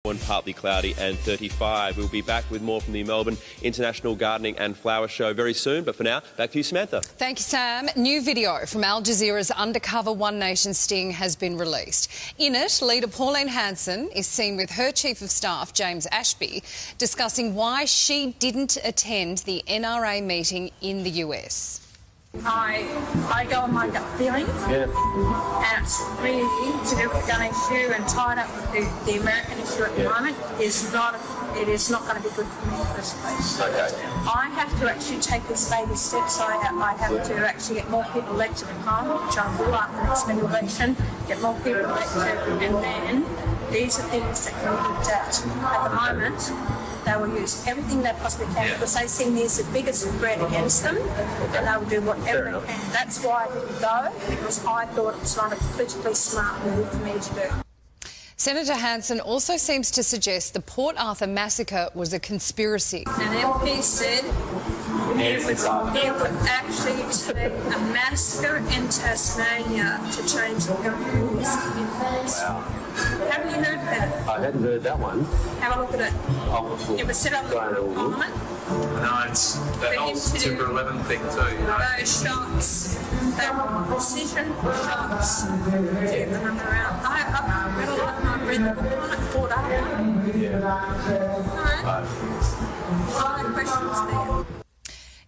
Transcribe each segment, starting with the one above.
Partly cloudy and 35. We'll be back with more from the Melbourne International Gardening and Flower Show very soon. But for now, back to you, Samantha. Thank you, Sam. New video from Al Jazeera's undercover One Nation sting has been released. In it, leader Pauline Hanson is seen with her Chief of Staff, James Ashby, discussing why she didn't attend the NRA meeting in the US. I go on my gut feeling, and it's really to do with the gun issue and tied up with the American issue at the moment. It is not going to be good for me in the first place. Okay. I have to actually take these baby steps. I have to actually get more people elected in Parliament, which I will after the next federal election, get more people elected, and then these are things that can be looked at. At the moment, they will use everything they possibly can because they see me as the biggest threat against them, and they will do whatever they can. That's why I didn't go, because I thought it was not a politically smart move for me to do. Senator Hanson also seems to suggest the Port Authur Massacre was a conspiracy. An MP said it would actually take a massacre in Tasmania to change the rules in place. Wow. Haven't you heard that? I hadn't heard that one. Have a look at it. It was set up in Parliament. No, it's that whole Super 11 thing too. Those shots, they were precision shots to them around. I've read a lot and I've read the book on it, Port Authur. Yeah. A lot of questions there.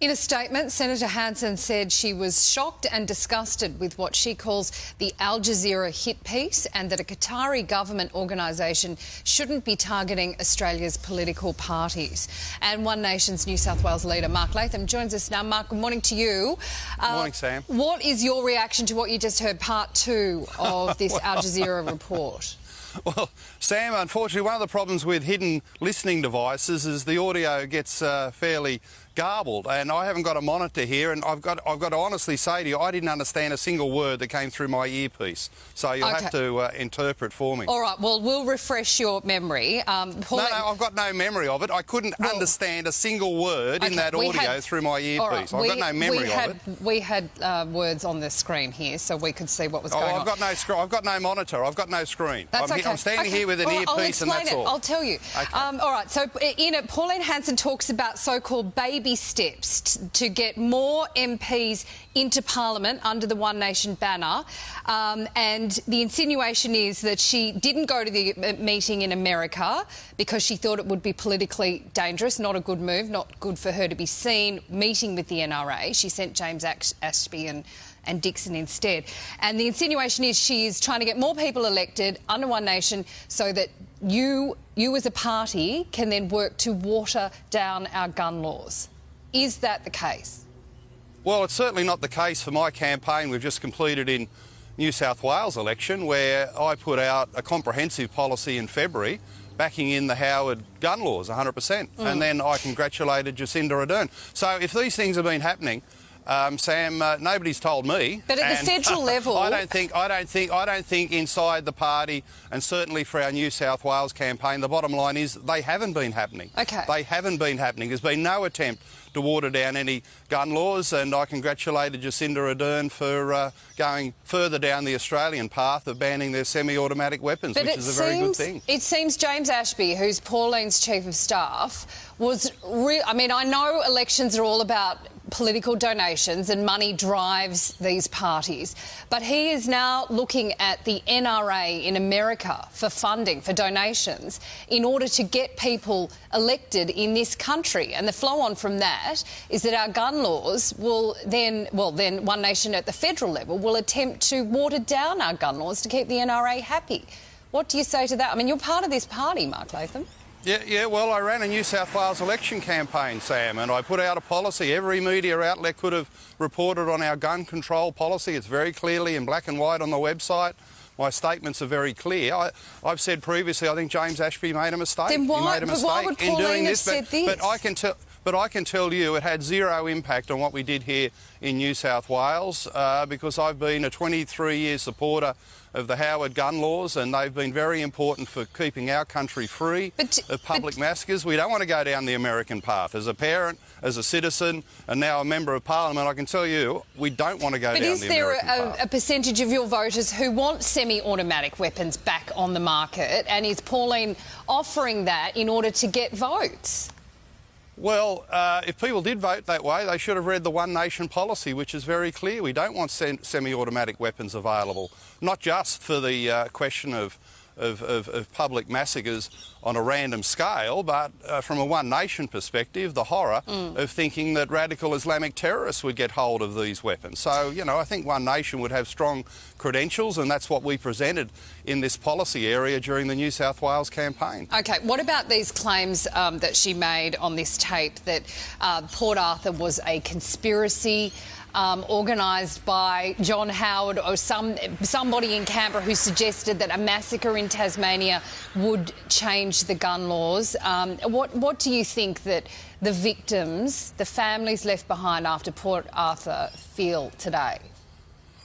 In a statement, Senator Hanson said she was shocked and disgusted with what she calls the Al Jazeera hit piece and that a Qatari government organisation shouldn't be targeting Australia's political parties. And One Nation's New South Wales leader, Mark Latham, joins us now. Mark, good morning to you. Good morning, Sam. What is your reaction to what you just heard, part two of this Al Jazeera report? Well, Sam, unfortunately, one of the problems with hidden listening devices is the audio gets fairly garbled, and I haven't got a monitor here, and I've got to honestly say to you, I didn't understand a single word that came through my earpiece, so you'll have to interpret for me. All right, well, we'll refresh your memory. No, I've got no memory of it. I couldn't understand a single word in that audio through my earpiece. I've got no memory of it. We had words on the screen here, so we could see what was going on. I've got no monitor. I've got no screen. That's okay. I'm standing here with an earpiece, and that's all. I'll tell you. Okay. All right, so in it, Pauline Hanson talks about so-called baby steps to get more MPs into Parliament under the One Nation banner, and the insinuation is that she didn't go to the meeting in America because she thought it would be politically dangerous, not a good move, not good for her to be seen meeting with the NRA. She sent James Ashby and Dixon instead. And the insinuation is she is trying to get more people elected under One Nation so that you as a party can then work to water down our gun laws. Is that the case? Well, it's certainly not the case for my campaign we've just completed in New South Wales election, where I put out a comprehensive policy in February backing in the Howard gun laws 100%. And then I congratulated Jacinda Ardern. So if these things have been happening, Sam, nobody's told me. But at the federal level, I don't think inside the party, and certainly for our New South Wales campaign, the bottom line is they haven't been happening. Okay. They haven't been happening. There's been no attempt to water down any gun laws, and I congratulated Jacinda Ardern for going further down the Australian path of banning their semi-automatic weapons, which is a very good thing. It seems James Ashby, who's Pauline's Chief of Staff, was I mean, I know elections are all about political donations and money drives these parties, but he is now looking at the NRA in America for funding, for donations, in order to get people elected in this country. And the flow-on from that is that our gun laws will then One Nation at the federal level will attempt to water down our gun laws to keep the NRA happy. What do you say to that? I mean, you're part of this party, Mark Latham. Yeah, well, I ran a New South Wales election campaign, Sam, and I put out a policy. Every media outlet could have reported on our gun control policy. It's very clearly in black and white on the website. My statements are very clear. I've said previously I think James Ashby made a mistake. Then why, he made a mistake why would in doing Pauline this. have said this? But I can tell. But I can tell you it had zero impact on what we did here in New South Wales because I've been a 23-year supporter of the Howard gun laws, and they've been very important for keeping our country free of public massacres. We don't want to go down the American path. As a parent, as a citizen, and now a member of Parliament, I can tell you we don't want to go down the American path. But is there a percentage of your voters who want semi-automatic weapons back on the market, and is Pauline offering that in order to get votes? Well, if people did vote that way, they should have read the One Nation policy, which is very clear. We don't want semi-automatic weapons available, not just for the question of public massacres on a random scale, but from a One Nation perspective, the horror of thinking that radical Islamic terrorists would get hold of these weapons. So, you know, I think One Nation would have strong credentials, and that's what we presented in this policy area during the New South Wales campaign. OK, what about these claims that she made on this tape that Port Authur was a conspiracy organised by John Howard or somebody in Canberra who suggested that a massacre in Tasmania would change the gun laws? What do you think that the victims, the families left behind after Port Authur, feel today?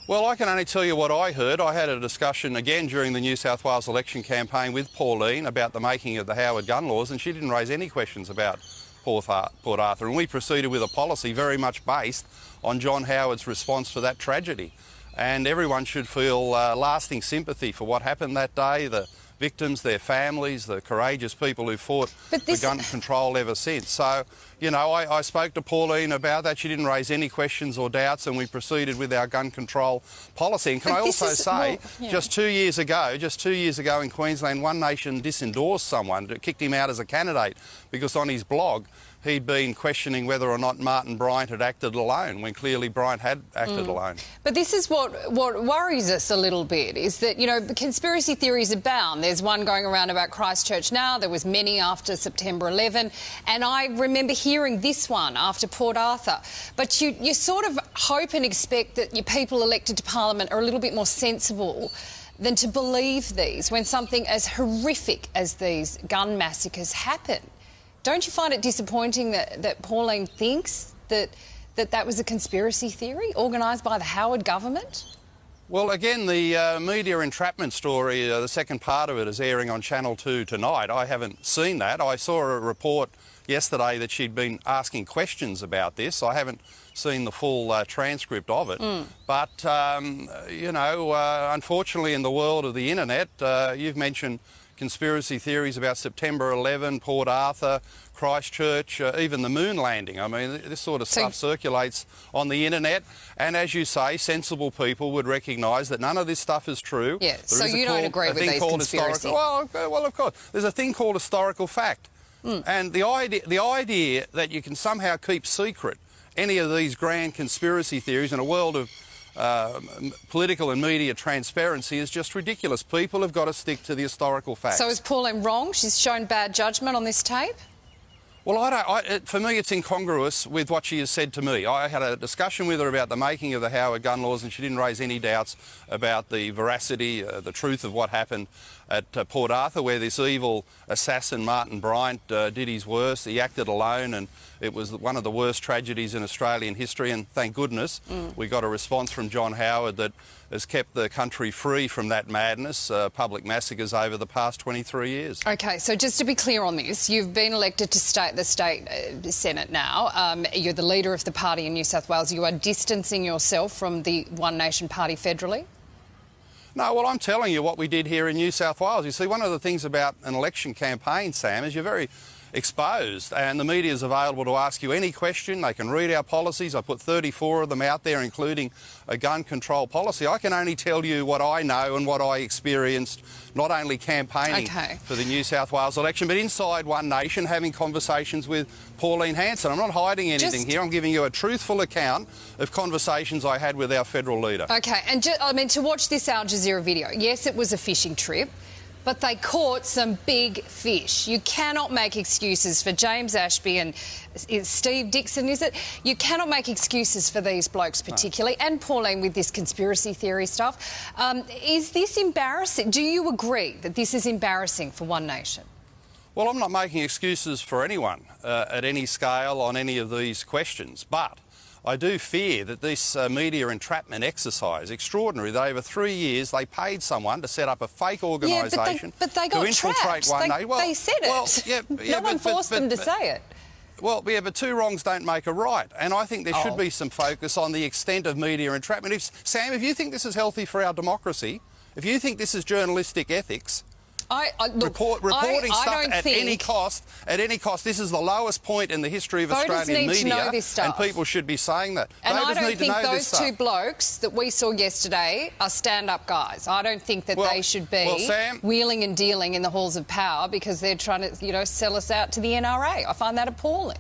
Well, I can only tell you what I heard. I had a discussion again during the New South Wales election campaign with Pauline about the making of the Howard gun laws, and she didn't raise any questions about Port Authur, and we proceeded with a policy very much based on John Howard's response to that tragedy. And everyone should feel lasting sympathy for what happened that day, the victims, their families, the courageous people who fought for gun control ever since. So, you know, I spoke to Pauline about that. She didn't raise any questions or doubts, and we proceeded with our gun control policy. And can I also say, just 2 years ago in Queensland, One Nation disendorsed someone, kicked him out as a candidate because on his blog he'd been questioning whether or not Martin Bryant had acted alone, when clearly Bryant had acted alone. But this is what worries us a little bit, is that, you know, conspiracy theories abound. There's one going around about Christchurch now, there was many after September 11, and I remember hearing this one after Port Authur. But you sort of hope and expect that your people elected to Parliament are a little bit more sensible than to believe these when something as horrific as these gun massacres happen. Don't you find it disappointing that Pauline thinks that was a conspiracy theory organised by the Howard government? Well, again, the media entrapment story, the second part of it is airing on Channel 2 tonight. I haven't seen that. I saw a report yesterday that she'd been asking questions about this. I haven't seen the full transcript of it. But, you know, unfortunately in the world of the internet, you've mentioned conspiracy theories about September 11, Port Authur, Christchurch, even the moon landing. I mean, this sort of stuff circulates on the internet, and as you say, sensible people would recognise that none of this stuff is true. Yeah, so you don't agree with these conspiracies? Well, of course. There's a thing called historical fact. And the idea that you can somehow keep secret any of these grand conspiracy theories in a world of political and media transparency is just ridiculous. People have got to stick to the historical facts. So is Pauline wrong? She's shown bad judgment on this tape? Well, for me, it's incongruous with what she has said to me. I had a discussion with her about the making of the Howard gun laws, and she didn't raise any doubts about the veracity, the truth of what happened at Port Authur, where this evil assassin, Martin Bryant, did his worst. He acted alone, and it was one of the worst tragedies in Australian history, and thank goodness we got a response from John Howard that has kept the country free from that madness, public massacres over the past 23 years. OK, so just to be clear on this, you've been elected to the state Senate now. You're the leader of the party in New South Wales. You are distancing yourself from the One Nation party federally? No, well, I'm telling you what we did here in New South Wales. You see, one of the things about an election campaign, Sam, is you're very exposed, and the media is available to ask you any question. They can read our policies. I put 34 of them out there, including a gun control policy. I can only tell you what I know and what I experienced, not only campaigning for the New South Wales election, but inside One Nation, having conversations with Pauline Hanson. I'm not hiding anything here. I'm giving you a truthful account of conversations I had with our federal leader. OK, and I mean, to watch this Al Jazeera video, yes, it was a fishing trip, but they caught some big fish. You cannot make excuses for James Ashby and Steve Dixon, is it? You cannot make excuses for these blokes particularly, and Pauline with this conspiracy theory stuff. Is this embarrassing? Do you agree that this is embarrassing for One Nation? Well, I'm not making excuses for anyone at any scale on any of these questions, but I do fear that this media entrapment exercise, extraordinary, that over 3 years they paid someone to set up a fake organisation but they got to infiltrate trapped. one nation. Well, they said it. No one forced them to say it. Well, yeah, but two wrongs don't make a right. And I think there should be some focus on the extent of media entrapment. Sam, if you think this is healthy for our democracy, if you think this is journalistic ethics, reporting stuff at any cost, this is the lowest point in the history of Australian media, and people should be saying that. And I don't think those two blokes that we saw yesterday are stand-up guys. I don't think that they should be wheeling and dealing in the halls of power because they're trying to, you know, sell us out to the NRA. I find that appalling.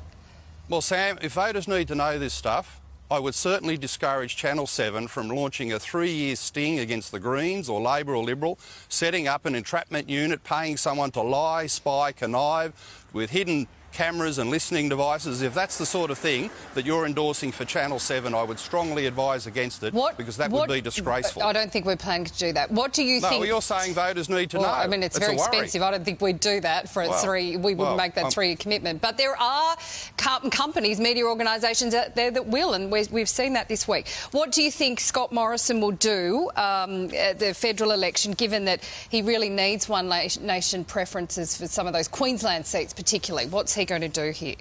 Well, Sam, if voters need to know this stuff, I would certainly discourage Channel 7 from launching a 3-year sting against the Greens or Labor or Liberal, setting up an entrapment unit, paying someone to lie, spy, connive with hidden cameras and listening devices. If that's the sort of thing that you're endorsing for Channel 7, I would strongly advise against it because that would be disgraceful. I don't think we're planning to do that. What do you think? No, you're saying voters need to know. I mean, it's very expensive. I don't think we'd do that for we wouldn't make that 3-year commitment. But there are companies, media organisations out there that will, and we've seen that this week. What do you think Scott Morrison will do at the federal election, given that he really needs one nation preferences for some of those Queensland seats particularly? What's he going to do here?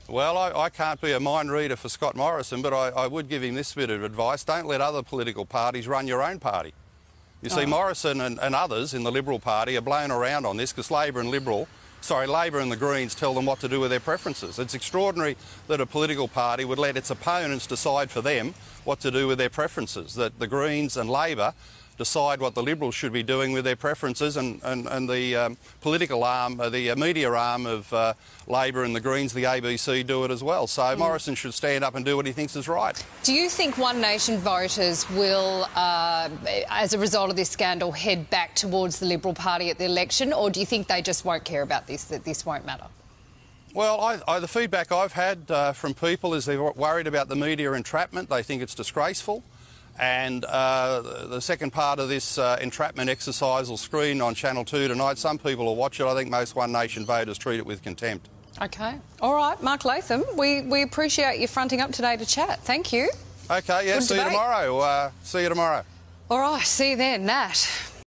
Well, I can't be a mind reader for Scott Morrison, but I would give him this bit of advice. Don't let other political parties run your own party. You see, Morrison and others in the Liberal Party are blown around on this because Labor and the Greens tell them what to do with their preferences. It's extraordinary that a political party would let its opponents decide for them what to do with their preferences, that the Greens and Labor decide what the Liberals should be doing with their preferences, and the political arm, the media arm of Labor and the Greens, the ABC, do it as well. So Morrison should stand up and do what he thinks is right. Do you think One Nation voters will, as a result of this scandal, head back towards the Liberal Party at the election, or do you think they just won't care about this, that this won't matter? Well, the feedback I've had from people is they're worried about the media entrapment. They think it's disgraceful. And the second part of this entrapment exercise will screen on Channel 2 tonight. Some people will watch it. I think most One Nation voters treat it with contempt. OK. All right, Mark Latham, we appreciate you fronting up today to chat. Thank you. OK, yeah, see you tomorrow. See you tomorrow. All right, see you then, Nat.